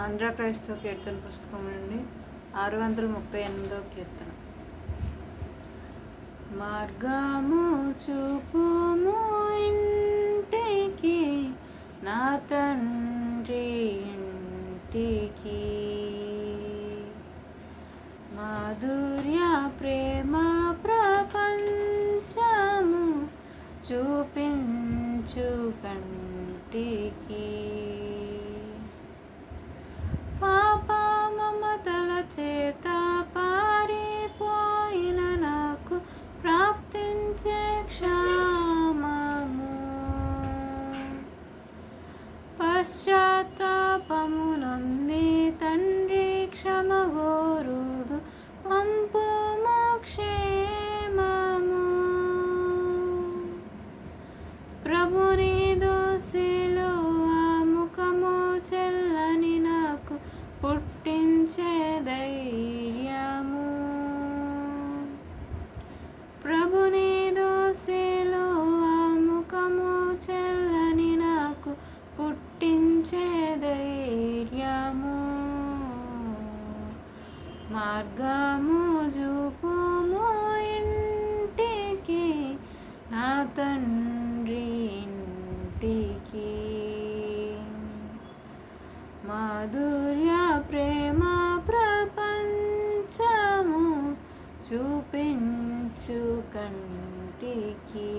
ఆంధ్ర క్రైస్తవ కీర్తన పుస్తకం నుండి 638వ కీర్తన. మార్గము చూపుము ఇంటికి, నా తండ్రి ఇంటికి. మాధుర్య ప్రేమ ప్రపంచము చూపించు కంటికి. పాప మమతల చేత పారిపోయిన నాకు ప్రాప్తించే క్షామము. పశ్చాత్తాపము నొంది తండ్రి క్షమగోరుదు, పంపుము క్షేమము. ప్రభుని దోసిలో ఆ ముఖము చెల్లని నాకు పుట్టించే ధైర్యము. ప్రభుని దోసిలో ఆ ముఖము చెల్లని నాకు పుట్టించే ధైర్యము. మార్గము చూపుము ఇంటికి, నా తండ్రి ఇంటికి. మాధుర్య ప్రేమ ప్రపంచము చూపించు కంటికి.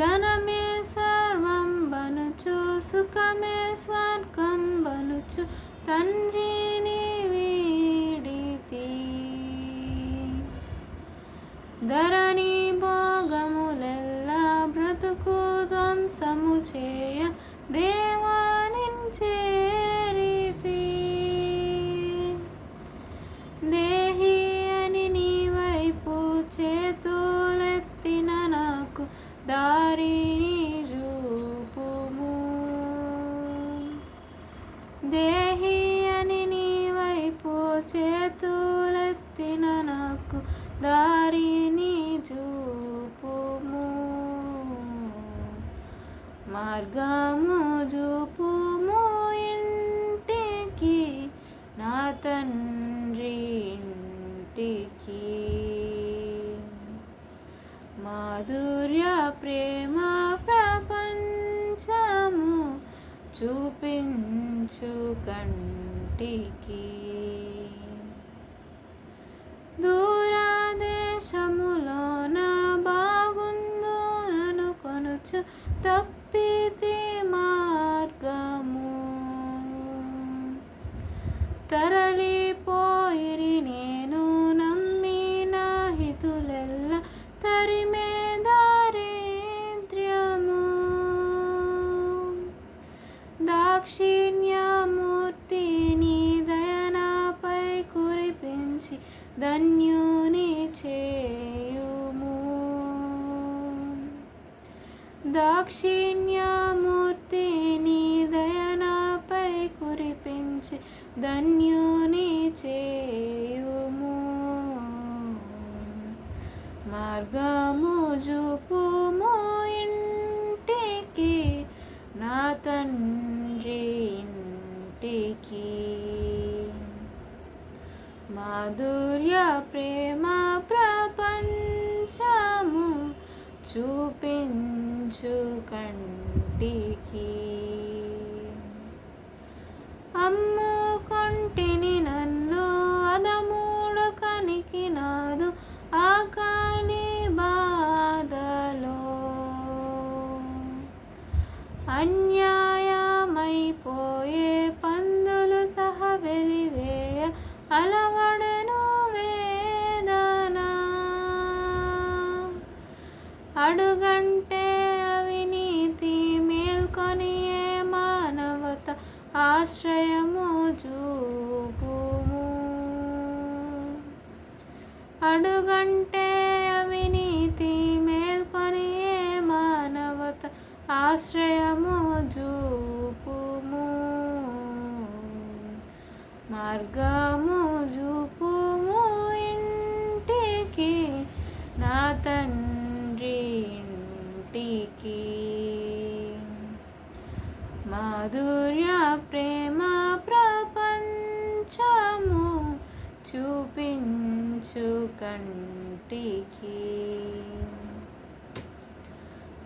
ధనమే సర్వం బనుచు, సుఖమే స్వర్గం బనుచు, తండ్రిని వీడితి. ధరణి భోగములెల్లా బ్రతుకు ధ్వంసము చేయ దేవానించేరితి. దేహి అని నీ వైపు చేతులెత్తిన నాకు దారిని చూపుము. దేహి అని నీ వైపు చేతులెత్తిన నాకు దారిని చూపుము. మార్గము చూపుము ఇంటికి, నా తండ్రి ఇంటికి. మాధుర్య ప్రేమ ప్రపంచము చూపించు కంటికి. దూరదేశములోన బాగుందు నను కొనుచు, తప్పితి మార్గము. తరలిపోయిరి నేను నమ్మిన హితులెల్ల, తరిమే దారిద్ర్యము. దాక్షిణ్యమూర్తి నీ దయనాపై కురిపించి ధన్యుని చేయుము. దాక్షిణ్యమూర్తి నీ దయనాపై కురిపించి ధన్యుని చేయుము. మార్గము చూపుము ఇంటికి, నా తండ్రి ఇంటికి. మాధుర్య ప్రేమ ప్రపంచము చూపించు కంటికి. అమ్ముకొంటిని నన్ను అదమూడకనికి నాదు, ఆకలి బాధలో అన్యాయమైపోయే పందులు సహ వెలివేయ అలవడను వేదన. అడుగంటే అవినీతి మేల్కొనియే మానవత, ఆశ్రయము చూపుము. అడుగంటే అవినీతి మేల్కొనియే మానవత, ఆశ్రయము చూపుము. మార్గము చూపుము ఇంటికి, నా తండ్రి ఇంటికి. మాధుర్య ప్రేమ ప్రపంచము చూపించు కంటికి.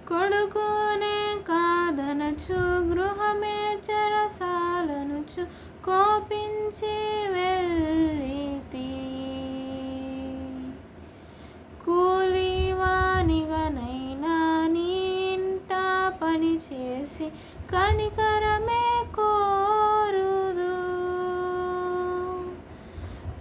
కొడుకునే కాదనచు గృహమే చెరసాలనుచు కోపించి వెళ్ళితి. కూలివానిగనైనా నీ ఇంట పని చేసి కనికరమే కోరుదు.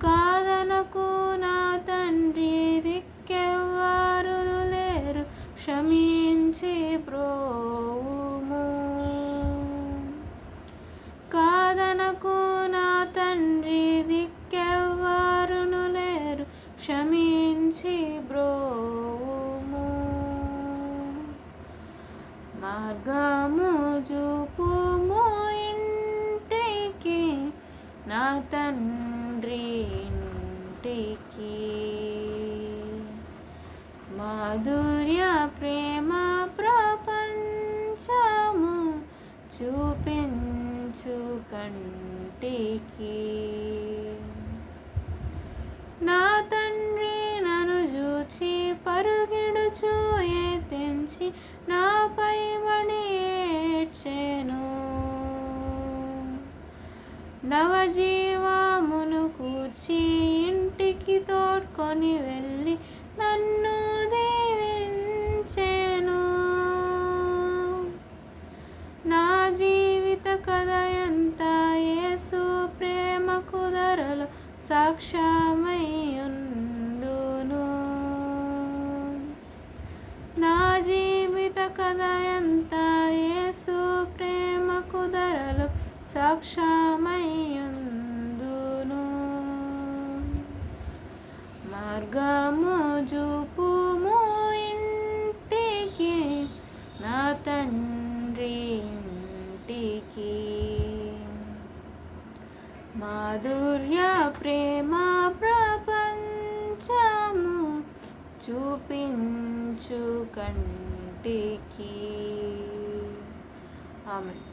కాదనకు నా తండ్రి, దిక్కెవ్వరును లేరు, క్షమించి ప్రోవుము. కాదనకు నా తండ్రి, దిక్కెవ్వరును లేరు, క్షమించి బ్రోవుము. మార్గము చూపుము ఇంటికి, నా తండ్రి ఇంటికి. మాధుర్య ప్రేమ ప్రపంచము చూపించు కంటికి. నా తండ్రి నన్ను చూచి పరుగిడుచు తెంచి నాపై పడి ఏడ్చెను. నవజీవమును కూర్చి ఇంటికి తోడ్కొని వెళ్ళి నన్ను దీవించెను. నా జీవిత కథయంతా యేసు ప్రేమకు ధరలో సాక్ష్యమై ఉందును. నా జీవిత కథయంతా యేసు ప్రేమకు ధరలో సాక్ష్యమై ఉందును. మార్గము చూపుము ఇంటికి, నా తండ్రి ఇంటికి. మాధుర్య ప్రేమ ప్రపంచము చూపించు కంటికి. ఆమేన్.